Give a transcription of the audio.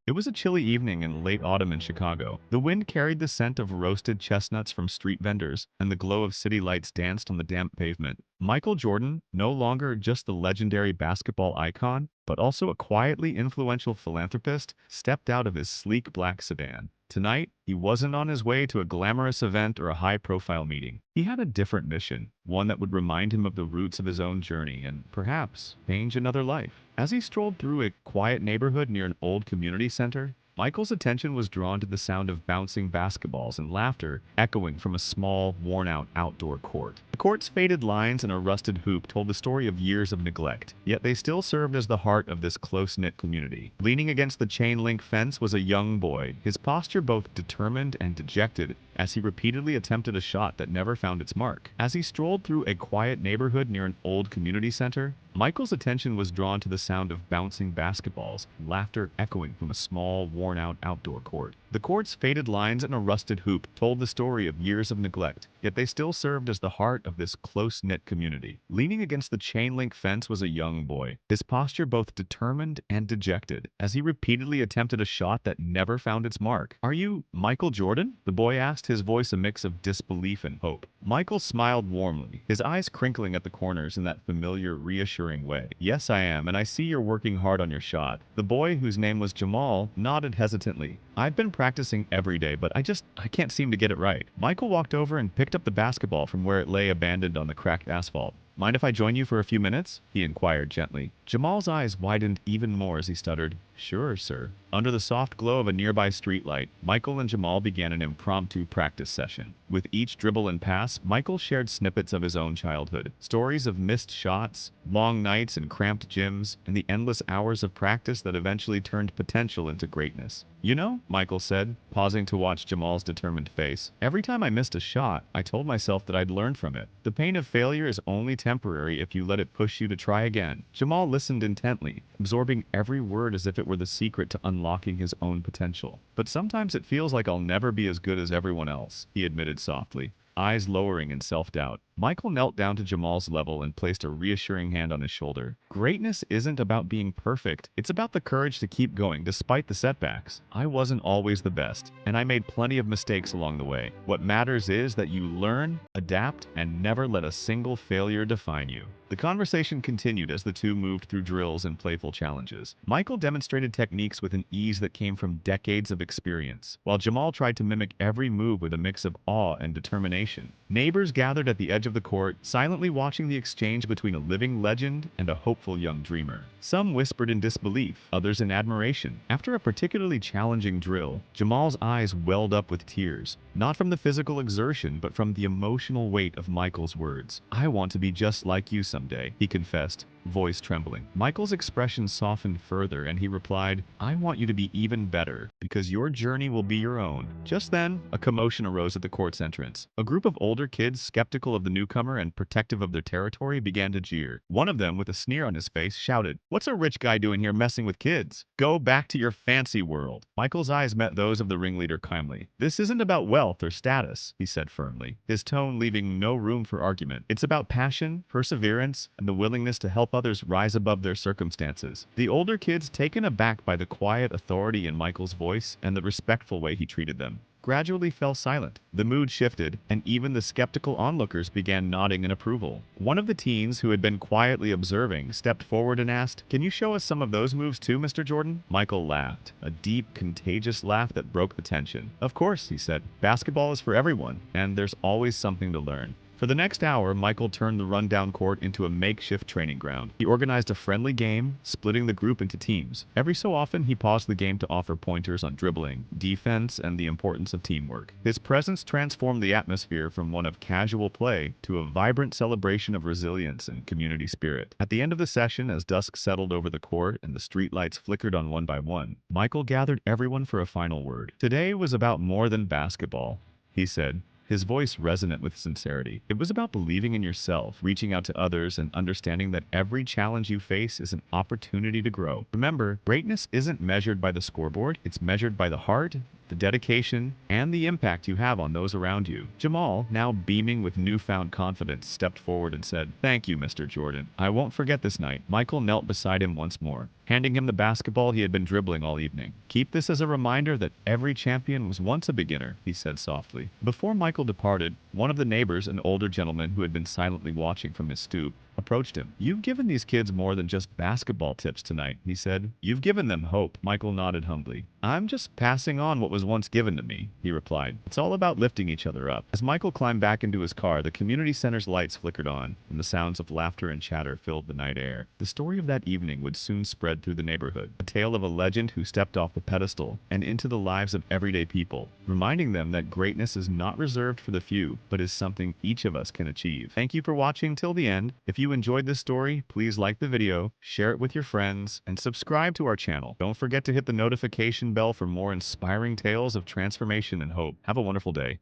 It was a chilly evening in late autumn in Chicago. The wind carried the scent of roasted chestnuts from street vendors, and the glow of city lights danced on the damp pavement. Michael Jordan, no longer just the legendary basketball icon, but also a quietly influential philanthropist, stepped out of his sleek black sedan. Tonight, he wasn't on his way to a glamorous event or a high-profile meeting. He had a different mission, one that would remind him of the roots of his own journey and, perhaps, change another life. As he strolled through a quiet neighborhood near an old community center, Michael's attention was drawn to the sound of bouncing basketballs and laughter echoing from a small, worn-out outdoor court. The court's faded lines and a rusted hoop told the story of years of neglect, yet they still served as the heart of this close-knit community. Leaning against the chain-link fence was a young boy, his posture both determined and dejected as he repeatedly attempted a shot that never found its mark. As he strolled through a quiet neighborhood near an old community center, Michael's attention was drawn to the sound of bouncing basketballs, laughter echoing from a small, worn-out outdoor court. The court's faded lines and a rusted hoop told the story of years of neglect, yet they still served as the heart of this close-knit community. Leaning against the chain-link fence was a young boy, his posture both determined and dejected, as he repeatedly attempted a shot that never found its mark. "Are you Michael Jordan?" the boy asked, his voice a mix of disbelief and hope. Michael smiled warmly, his eyes crinkling at the corners in that familiar, reassuring way. "Yes, I am, and I see you're working hard on your shot." The boy, whose name was Jamal, nodded hesitantly. "I've been practicing every day, but I can't seem to get it right." Michael walked over and picked up the basketball from where it lay abandoned on the cracked asphalt. "Mind if I join you for a few minutes?" he inquired gently. Jamal's eyes widened even more as he stuttered, "Sure, sir." Under the soft glow of a nearby streetlight, Michael and Jamal began an impromptu practice session. With each dribble and pass, Michael shared snippets of his own childhood. Stories of missed shots, long nights in cramped gyms, and the endless hours of practice that eventually turned potential into greatness. "You know," Michael said, pausing to watch Jamal's determined face, "every time I missed a shot, I told myself that I'd learn from it. The pain of failure is only temporary if you let it push you to try again." Jamal listened intently, absorbing every word as if it were the secret to unlocking his own potential. "But sometimes it feels like I'll never be as good as everyone else," he admitted softly, eyes lowering in self-doubt. Michael knelt down to Jamal's level and placed a reassuring hand on his shoulder. "Greatness isn't about being perfect. It's about the courage to keep going despite the setbacks. I wasn't always the best, and I made plenty of mistakes along the way. What matters is that you learn, adapt, and never let a single failure define you." The conversation continued as the two moved through drills and playful challenges. Michael demonstrated techniques with an ease that came from decades of experience, while Jamal tried to mimic every move with a mix of awe and determination. Neighbors gathered at the edge of the court, silently watching the exchange between a living legend and a hopeful young dreamer. Some whispered in disbelief, others in admiration. After a particularly challenging drill, Jamal's eyes welled up with tears, not from the physical exertion, but from the emotional weight of Michael's words. "I want to be just like you someday," he confessed, voice trembling. Michael's expression softened further, and he replied, "I want you to be even better, because your journey will be your own." Just then, a commotion arose at the court's entrance. A group of older kids, skeptical of the newcomer and protective of their territory, began to jeer. One of them, with a sneer on his face, shouted, "What's a rich guy doing here messing with kids? Go back to your fancy world." Michael's eyes met those of the ringleader calmly. "This isn't about wealth or status," he said firmly, his tone leaving no room for argument. "It's about passion, perseverance, and the willingness to help others rise above their circumstances." The older kids, taken aback by the quiet authority in Michael's voice and the respectful way he treated them, gradually fell silent. The mood shifted, and even the skeptical onlookers began nodding in approval. One of the teens, who had been quietly observing, stepped forward and asked, "Can you show us some of those moves too, Mr. Jordan?" Michael laughed, a deep, contagious laugh that broke the tension. "Of course," he said. "Basketball is for everyone, and there's always something to learn." For the next hour, Michael turned the rundown court into a makeshift training ground. He organized a friendly game, splitting the group into teams. Every so often, he paused the game to offer pointers on dribbling, defense, and the importance of teamwork. His presence transformed the atmosphere from one of casual play to a vibrant celebration of resilience and community spirit. At the end of the session, as dusk settled over the court and the streetlights flickered on one by one, Michael gathered everyone for a final word. "Today was about more than basketball," he said, his voice resonant with sincerity. "It was about believing in yourself, reaching out to others, and understanding that every challenge you face is an opportunity to grow. Remember, greatness isn't measured by the scoreboard, it's measured by the heart the dedication, and the impact you have on those around you. Jamal, now beaming with newfound confidence, stepped forward and said, "Thank you, Mr. Jordan. I won't forget this night." Michael knelt beside him once more, handing him the basketball he had been dribbling all evening. "Keep this as a reminder that every champion was once a beginner," he said softly. Before Michael departed, one of the neighbors, an older gentleman who had been silently watching from his stoop, approached him. "You've given these kids more than just basketball tips tonight," he said. "You've given them hope." Michael nodded humbly. "I'm just passing on what was once given to me," he replied. "It's all about lifting each other up." As Michael climbed back into his car, the community center's lights flickered on, and the sounds of laughter and chatter filled the night air. The story of that evening would soon spread through the neighborhood, a tale of a legend who stepped off the pedestal and into the lives of everyday people, reminding them that greatness is not reserved for the few, but is something each of us can achieve. Thank you for watching till the end. If you enjoyed this story, please like the video, share it with your friends, and subscribe to our channel. Don't forget to hit the notification bell for more inspiring tales of transformation and hope. Have a wonderful day.